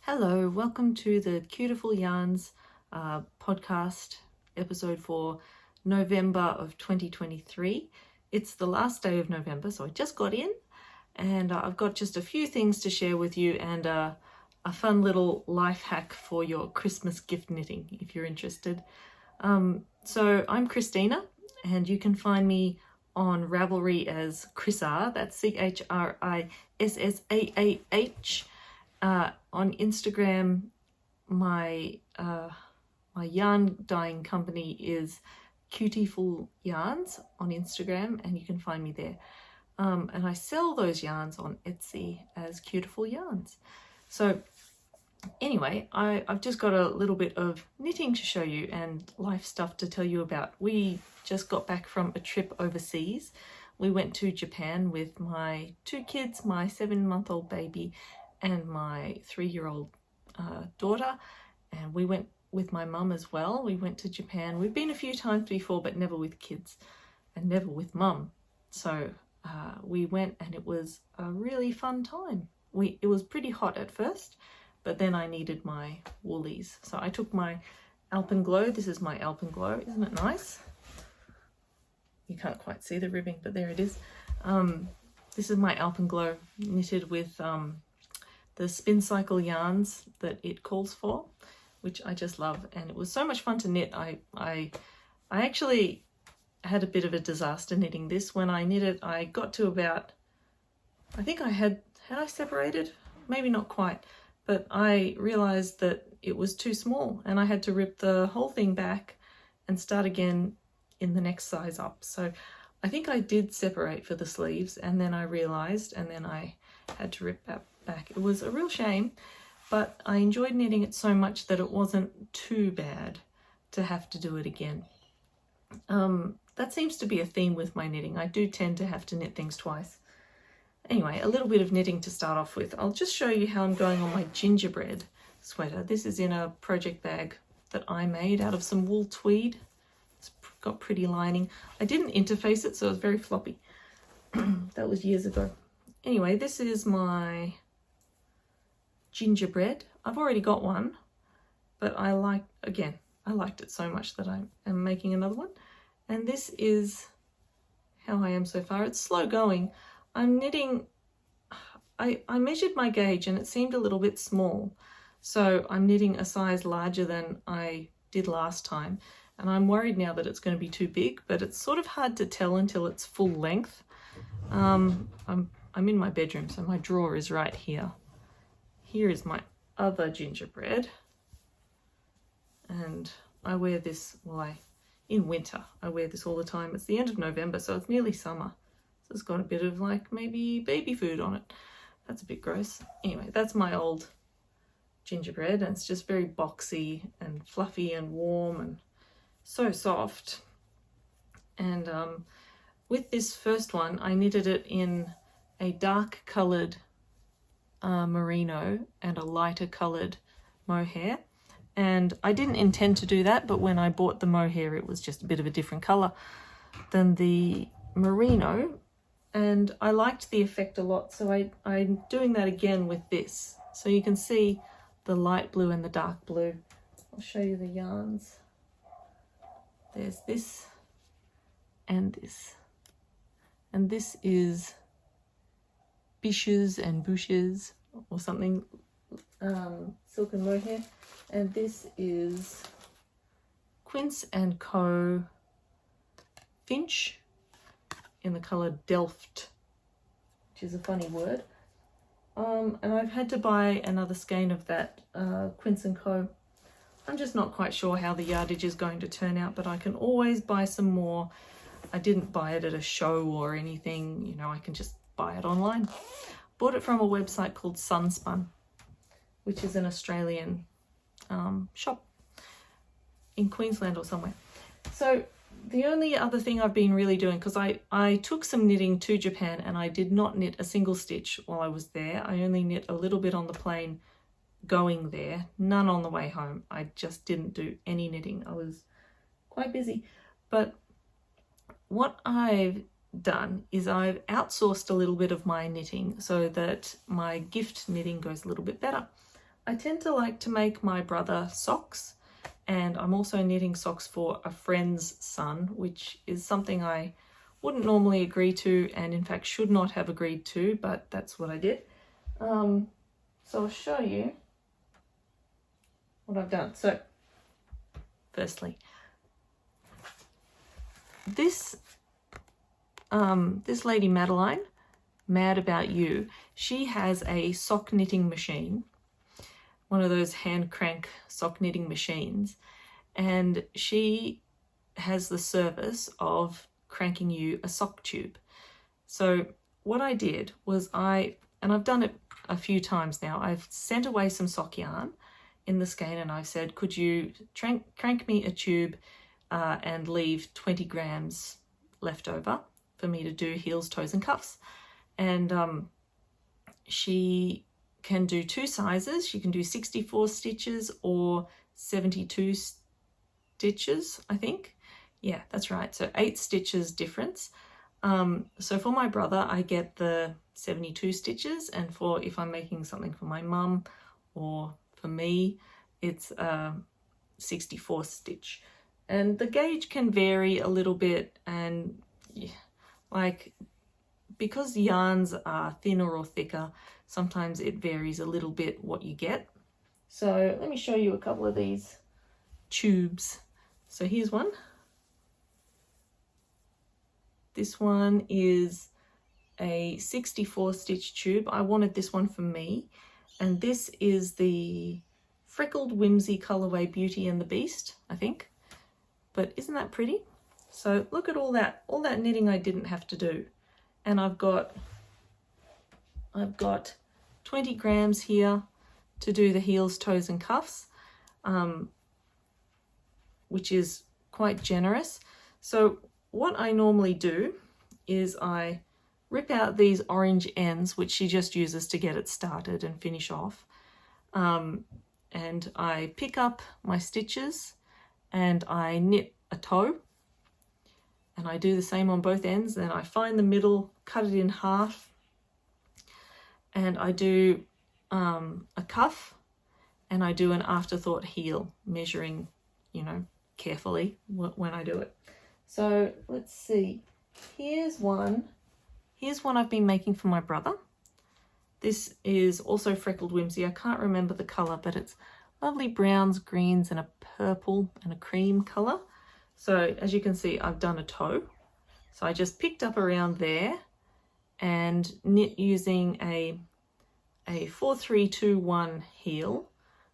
Hello, welcome to the Cutieful Yarns podcast episode for November of 2023. It's the last day of November, so I just got in and I've got just a few things to share with you and a fun little life hack for your Christmas gift knitting if you're interested. So I'm Christina and you can find me on Ravelry as Chrisar, that's CHRISSAAH. On Instagram, my yarn dyeing company is Cutieful Yarns on Instagram, and you can find me there. And I sell those yarns on Etsy as Cutieful Yarns. So anyway, I've just got a little bit of knitting to show you and life stuff to tell you about. We just got back from a trip overseas. We went to Japan with my two kids, my 7-month-old baby and my 3-year-old daughter, and we went with my mum as well. We went to Japan. We've been a few times before, but never with kids and never with mum. So we went and it was a really fun time. It was pretty hot at first, but then I needed my woolies. So I took my Alpenglow. This is my Alpenglow. Isn't it nice? You can't quite see the ribbing, but there it is. This is my Alpenglow knitted with the spin cycle yarns that it calls for, which I just love, and it was so much fun to knit. I actually had a bit of a disaster knitting this. When I knit it, I got to about, I think had I separated? Maybe not quite, but I realized that it was too small and I had to rip the whole thing back and start again in the next size up. So I think I did separate for the sleeves, and then I realized, and then I had to rip that back. It was a real shame, but I enjoyed knitting it so much that it wasn't too bad to have to do it again. That seems to be a theme with my knitting. I do tend to have to knit things twice. Anyway, a little bit of knitting to start off with. I'll just show you how I'm going on my gingerbread sweater. This is in a project bag that I made out of some wool tweed. It's got pretty lining. I didn't interface it, so it's very floppy. That was years ago. Anyway, this is my gingerbread. I've already got one, but I liked it so much that I am making another one. And this is how I am so far. It's slow going. I'm knitting, I measured my gauge and it seemed a little bit small. So I'm knitting a size larger than I did last time. And I'm worried now that it's going to be too big, but it's sort of hard to tell until it's full length. I'm in my bedroom, so my drawer is right here. Here is my other gingerbread, and I wear this, in winter, I wear this all the time. It's the end of November, so it's nearly summer. So it's got a bit of maybe baby food on it. That's a bit gross. Anyway, that's my old gingerbread, and it's just very boxy and fluffy and warm and so soft. And with this first one, I knitted it in a dark coloured merino and a lighter coloured mohair, and I didn't intend to do that, but when I bought the mohair it was just a bit of a different colour than the merino, and I liked the effect a lot, so I'm doing that again with this. So you can see the light blue and the dark blue. I'll show you the yarns. There's this and this, and this is Bishes and Bushes or something, silk and mohair, and this is Quince and Co. Finch in the colour Delft, which is a funny word. And I've had to buy another skein of that Quince and Co. I'm just not quite sure how the yardage is going to turn out, but I can always buy some more. I didn't buy it at a show or anything, you know, I can just buy it online. Bought it from a website called Sunspun, which is an Australian shop in Queensland or somewhere. So the only other thing I've been really doing, because I took some knitting to Japan and I did not knit a single stitch while I was there. I only knit a little bit on the plane going there, none on the way home. I just didn't do any knitting. I was quite busy. But what I've done is I've outsourced a little bit of my knitting so that my gift knitting goes a little bit better. I tend to like to make my brother socks, and I'm also knitting socks for a friend's son, which is something I wouldn't normally agree to, and in fact should not have agreed to, but that's what I did. So I'll show you what I've done. So firstly, this lady Madeline, Mad About You, she has a sock knitting machine, one of those hand crank sock knitting machines, and she has the service of cranking you a sock tube. So what I did was and I've done it a few times now, I've sent away some sock yarn in the skein and I've said, could you crank me a tube and leave 20 grams left over for me to do heels, toes and cuffs. And she can do two sizes. She can do 64 stitches or 72 stitches, I think. Yeah, that's right. So 8 stitches difference. So for my brother, I get the 72 stitches, and for if I'm making something for my mum or for me, it's 64 stitch. And the gauge can vary a little bit, and yeah, like because yarns are thinner or thicker, sometimes it varies a little bit what you get. So let me show you a couple of these tubes. So here's one. This one is a 64 stitch tube. I wanted this one for me. And this is the Freckled Whimsy colorway Beauty and the Beast, I think. But isn't that pretty? So look at all that knitting I didn't have to do. And I've got 20 grams here to do the heels, toes and cuffs, which is quite generous. So what I normally do is I rip out these orange ends, which she just uses to get it started and finish off. And I pick up my stitches and I knit a toe. And I do the same on both ends. Then I find the middle, cut it in half. And I do a cuff and I do an afterthought heel, measuring, carefully when I do it. So let's see, here's one I've been making for my brother. This is also Freckled Whimsy. I can't remember the color, but it's lovely browns, greens and a purple and a cream color. So as you can see, I've done a toe. So I just picked up around there and knit using a 4-3-2-1 heel,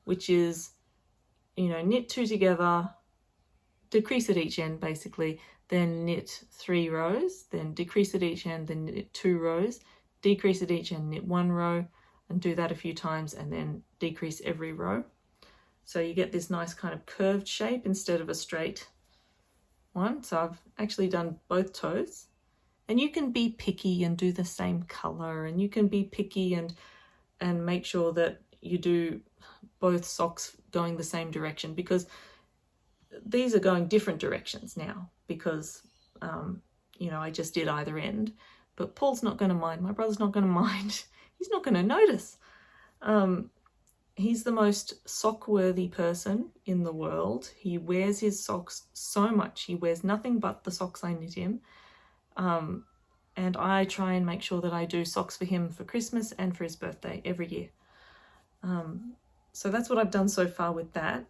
which is, knit 2 together, decrease at each end basically, then knit 3 rows, then decrease at each end, then knit 2 rows, decrease at each end, knit 1 row, and do that a few times and then decrease every row. So you get this nice kind of curved shape instead of a straight one. So I've actually done both toes. And you can be picky and do the same color, and you can be picky and make sure that you do both socks going the same direction, because these are going different directions now because, I just did either end. But Paul's not going to mind. My brother's not going to mind. He's not going to notice. He's the most sock-worthy person in the world. He wears his socks so much. He wears nothing but the socks I knit him. And I try and make sure that I do socks for him for Christmas and for his birthday every year. So that's what I've done so far with that.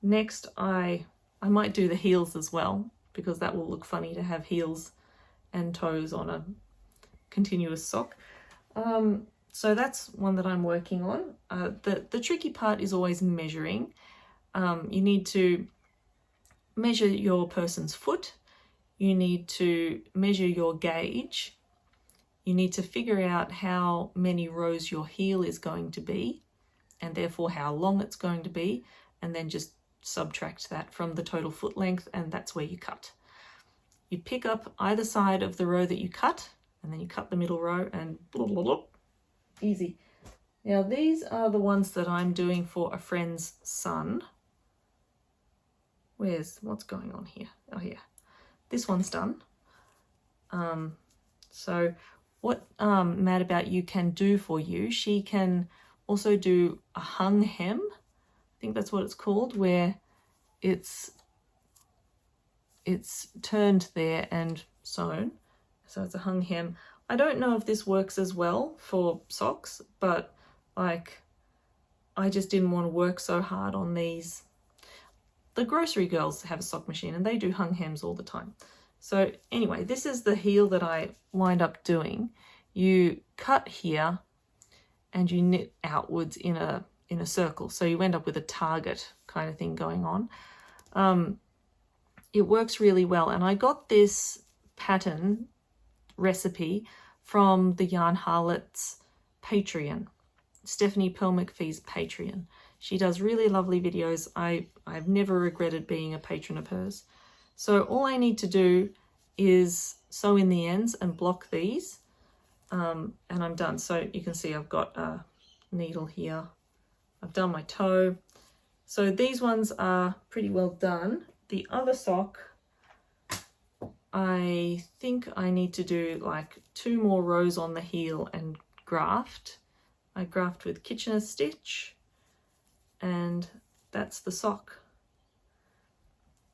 Next, I might do the heels as well, because that will look funny to have heels and toes on a continuous sock. So that's one that I'm working on. The tricky part is always measuring. You need to measure your person's foot. You need to measure your gauge. You need to figure out how many rows your heel is going to be, and therefore how long it's going to be, and then just subtract that from the total foot length, and that's where you cut. You pick up either side of the row that you cut, and then you cut the middle row, and blah, blah, blah. Easy. Now these are the ones that I'm doing for a friend's son. What's going on here? Oh yeah, this one's done. So what Mad About You can do for you, she can also do a hung hem. I think that's what it's called, where it's turned there and sewn. So it's a hung hem. I don't know if this works as well for socks, but like I just didn't want to work so hard on these. The grocery girls have a sock machine and they do hung hems all the time. So anyway, this is the heel that I wind up doing. You cut here and you knit outwards in a circle. So you end up with a target kind of thing going on. It works really well. And I got this pattern recipe from the Yarn Harlot's Patreon, Stephanie Pearl McPhee's Patreon. She does really lovely videos. I've never regretted being a patron of hers. So all I need to do is sew in the ends and block these, and I'm done. So you can see I've got a needle here. I've done my toe. So these ones are pretty well done. The other sock, I think I need to do like 2 more rows on the heel and graft. I graft with Kitchener stitch, and that's the sock.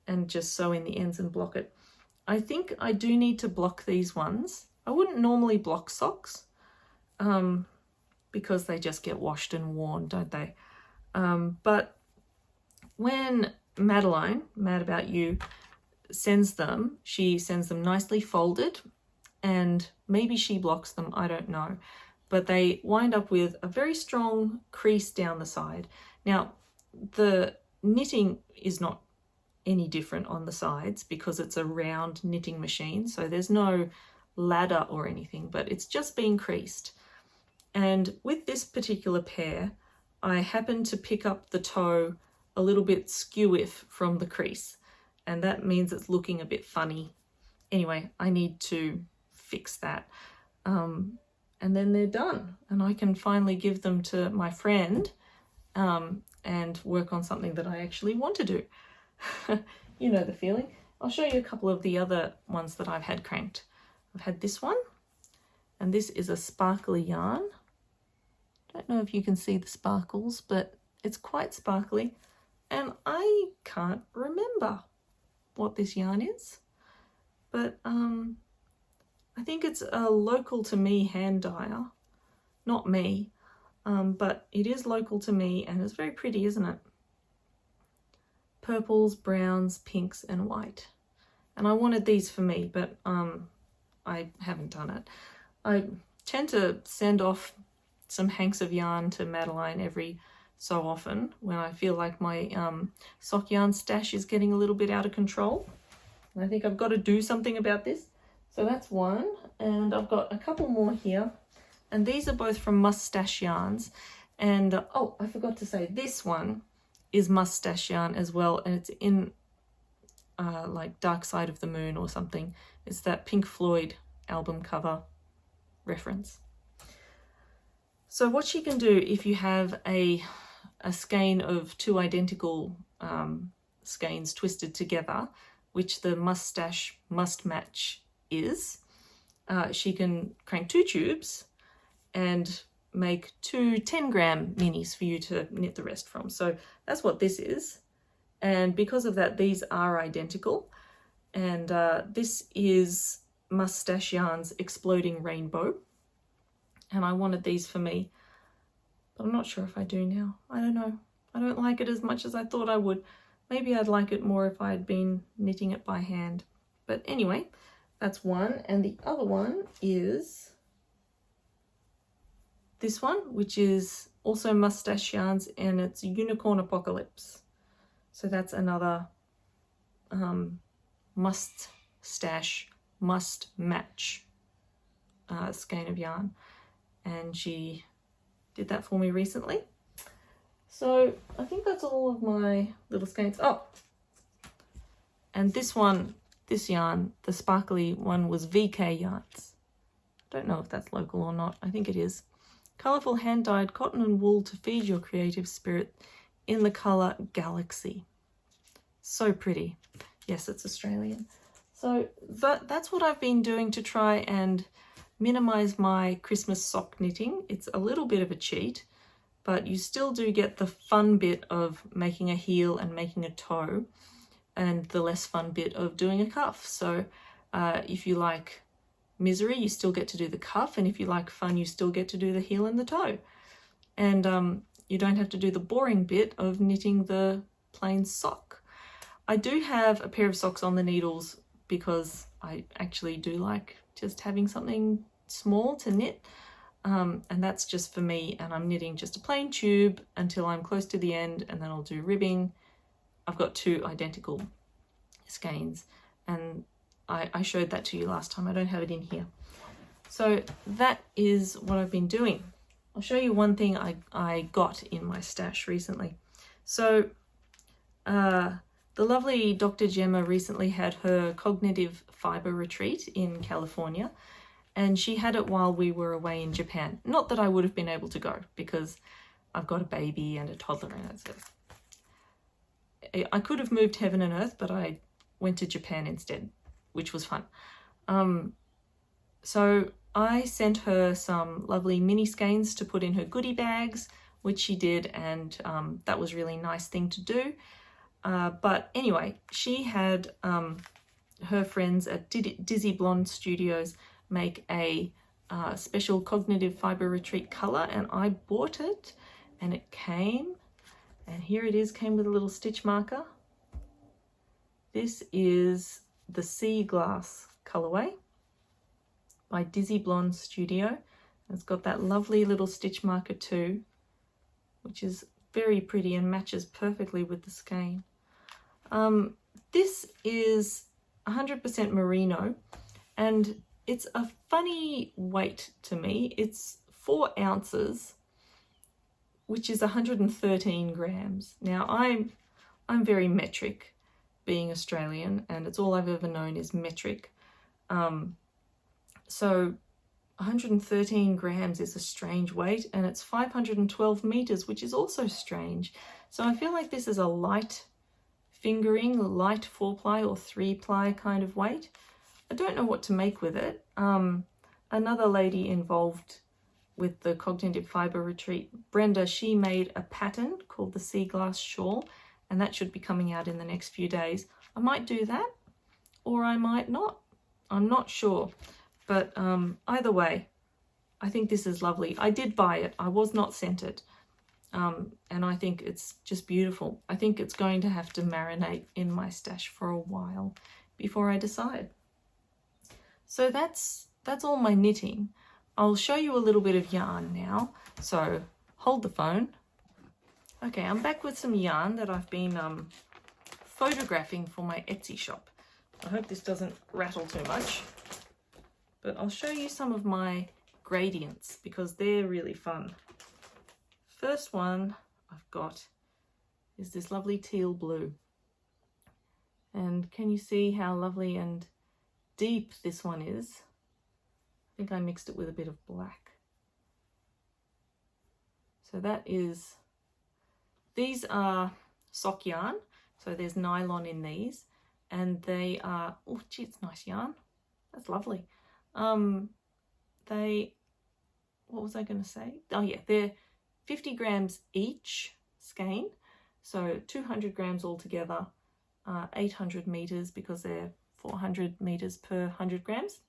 And just sew in the ends and block it. I think I do need to block these ones. I wouldn't normally block socks because they just get washed and worn, don't they? But when Madeline, Mad About You, sends them, she sends them nicely folded, and maybe she blocks them, I don't know. But they wind up with a very strong crease down the side. Now, the knitting is not any different on the sides because it's a round knitting machine, so there's no ladder or anything, but it's just being creased. And with this particular pair, I happened to pick up the toe a little bit skew-if from the crease, and that means it's looking a bit funny. Anyway, I need to fix that. And then they're done, and I can finally give them to my friend and work on something that I actually want to do. You know the feeling. I'll show you a couple of the other ones that I've had cranked. I've had this one, and this is a sparkly yarn. Don't know if you can see the sparkles, but it's quite sparkly, and I can't remember what this yarn is, but I think it's a local to me hand dyer, not me, but it is local to me, and it's very pretty, isn't it? Purples, browns, pinks, and white. And I wanted these for me, but I haven't done it. I tend to send off some hanks of yarn to Madeline every so often when I feel like my sock yarn stash is getting a little bit out of control. And I think I've got to do something about this. So that's one, and I've got a couple more here. And these are both from Mustache Yarns. And oh, I forgot to say, this one is Mustache Yarn as well, and it's in like Dark Side of the Moon or something. It's that Pink Floyd album cover reference. So what you can do if you have a skein of 2 identical skeins twisted together, which the mustache must match is, she can crank 2 tubes and make 2 10-gram minis for you to knit the rest from. So that's what this is. And because of that, these are identical. And this is Mustache Yarns Exploding Rainbow. And I wanted these for me, but I'm not sure if I do now. I don't know. I don't like it as much as I thought I would. Maybe I'd like it more if I had been knitting it by hand. But anyway, that's one. And the other one is this one, which is also Mustache Yarns, and it's Unicorn Apocalypse. So that's another mustache must match skein of yarn, and she did that for me recently. So I think that's all of my little skeins. Oh, and this one, this yarn, the sparkly one, was VK Yarns. Don't know if that's local or not. I think it is. Colourful hand-dyed cotton and wool to feed your creative spirit in the colour Galaxy. So pretty. Yes, it's Australian. So that's what I've been doing to try and minimise my Christmas sock knitting. It's a little bit of a cheat, but you still do get the fun bit of making a heel and making a toe, and the less fun bit of doing a cuff. So if you like misery, you still get to do the cuff, and if you like fun, you still get to do the heel and the toe. And you don't have to do the boring bit of knitting the plain sock. I do have a pair of socks on the needles because I actually do like just having something small to knit, and that's just for me, and I'm knitting just a plain tube until I'm close to the end, and then I'll do ribbing. I've got 2 identical skeins, and I showed that to you last time. I don't have it in here. So that is what I've been doing. I'll show you one thing I got in my stash recently. So the lovely Dr. Gemma recently had her cognitive fiber retreat in California, and she had it while we were away in Japan. Not that I would have been able to go because I've got a baby and a toddler, and I could have moved heaven and earth, but I went to Japan instead, which was fun. So I sent her some lovely mini skeins to put in her goodie bags, which she did, and that was a really nice thing to do. But anyway, she had her friends at Dizzy Blonde Studios make a special cognitive fiber retreat color, and I bought it, and it came, and here it is, came with a little stitch marker. This is the Sea Glass colorway by Dizzy Blonde Studio. It's got that lovely little stitch marker too, which is very pretty and matches perfectly with the skein. This is 100% merino, and it's a funny weight to me. It's 4 ounces, which is 113 grams. Now I'm very metric, being Australian, and it's all I've ever known is metric. So 113 grams is a strange weight, and it's 512 meters, which is also strange. So I feel like this is a light fingering, light 4-ply or 3-ply kind of weight. I don't know what to make with it. Another lady involved with the Cognitive Fiber Retreat, Brenda, she made a pattern called the Sea Glass Shawl, and that should be coming out in the next few days. I might do that, or I might not. I'm not sure. But either way, I think this is lovely. I did buy it. I was not sent it. And I think it's just beautiful. I think it's going to have to marinate in my stash for a while before I decide. So that's all my knitting. I'll show you a little bit of yarn now. So hold the phone. Okay, I'm back with some yarn that I've been photographing for my Etsy shop. I hope this doesn't rattle too much. But I'll show you some of my gradients because they're really fun. First one I've got is this lovely teal blue. And can you see how lovely and deep this one is? I think I mixed it with a bit of black. So that is, these are sock yarn. So there's nylon in these, and they are, oh gee, it's nice yarn. That's lovely. What was I going to say? Oh yeah, they're 50 grams each skein, so 200 grams altogether, 800 meters because they're 400 meters per 100 grams.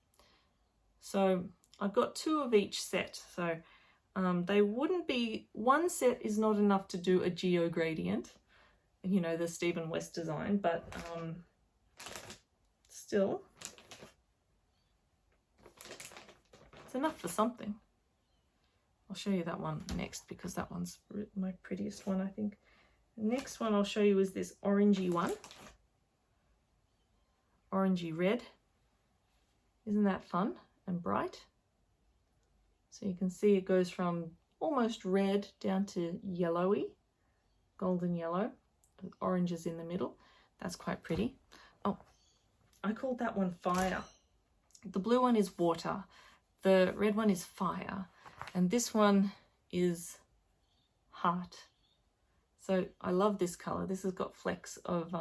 So I've got 2 of each set, so they wouldn't be, one set is not enough to do a geo gradient, you know, the Stephen West design, but still it's enough for something. I'll show you that one next because that one's my prettiest one, I think. The next one I'll show you is this orangey one. Orangey red. Isn't that fun and bright? So you can see it goes from almost red down to yellowy, golden yellow, with oranges in the middle. That's quite pretty. Oh, I called that one fire. The blue one is water. The red one is fire. And this one is heart. So I love this color. This has got flecks of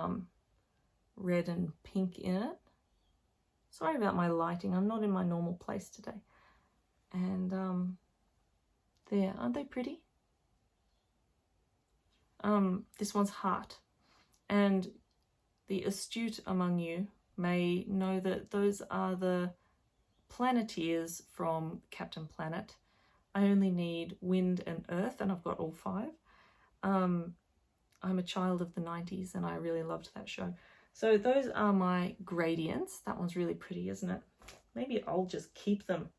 red and pink in it. Sorry about my lighting. I'm not in my normal place today. And there, aren't they pretty? This one's heart, and the astute among you may know that those are the Planeteers from Captain Planet. I only need wind and earth, and I've got all 5. I'm a child of the 90s and I really loved that show. So those are my gradients. That one's really pretty, isn't it? Maybe I'll just keep them.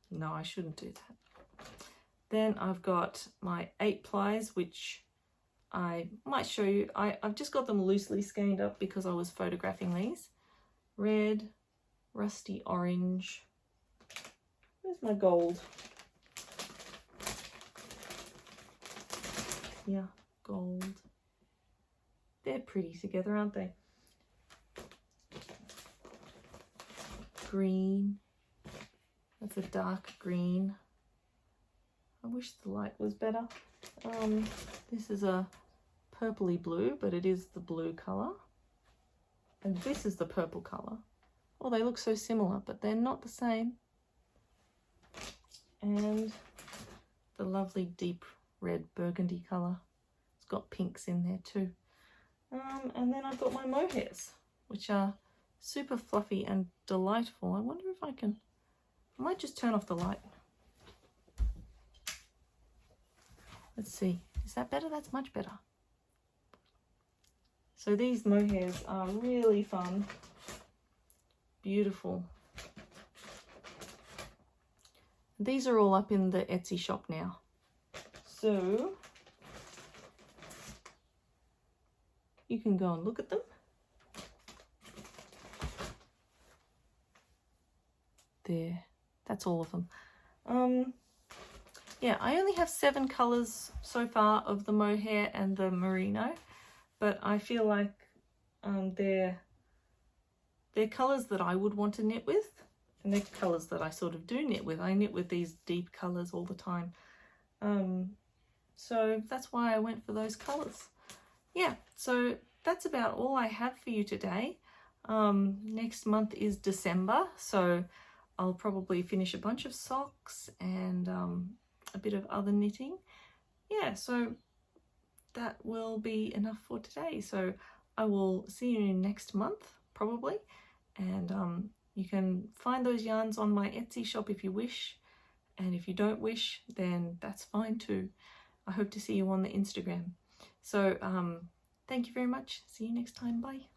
No, I shouldn't do that. Then I've got my 8 plies, which I might show you. I've just got them loosely skeined up because I was photographing these. Red, rusty orange. Where's my gold? Yeah, gold. They're pretty together, aren't they? Green. That's a dark green. I wish the light was better. This is a purpley blue, but it is the blue colour. And this is the purple colour. Oh, they look so similar, but they're not the same. And the lovely deep red burgundy colour. It's got pinks in there too. And then I've got my mohairs, which are super fluffy and delightful. I wonder if I might just turn off the light. Let's see, is that better? That's much better. So these mohairs are really fun, beautiful. These are all up in the Etsy shop now. So you can go and look at them. There, that's all of them. Yeah, I only have 7 colours so far of the mohair and the merino, but I feel like they're colours that I would want to knit with, and they're colours that I sort of do knit with. I knit with these deep colours all the time. So that's why I went for those colours. Yeah, so that's about all I have for you today. Next month is December, so I'll probably finish a bunch of socks and a bit of other knitting. Yeah, so that will be enough for today. So I will see you next month, probably. And you can find those yarns on my Etsy shop if you wish. And if you don't wish, then that's fine too. I hope to see you on the Instagram. So thank you very much. See you next time. Bye.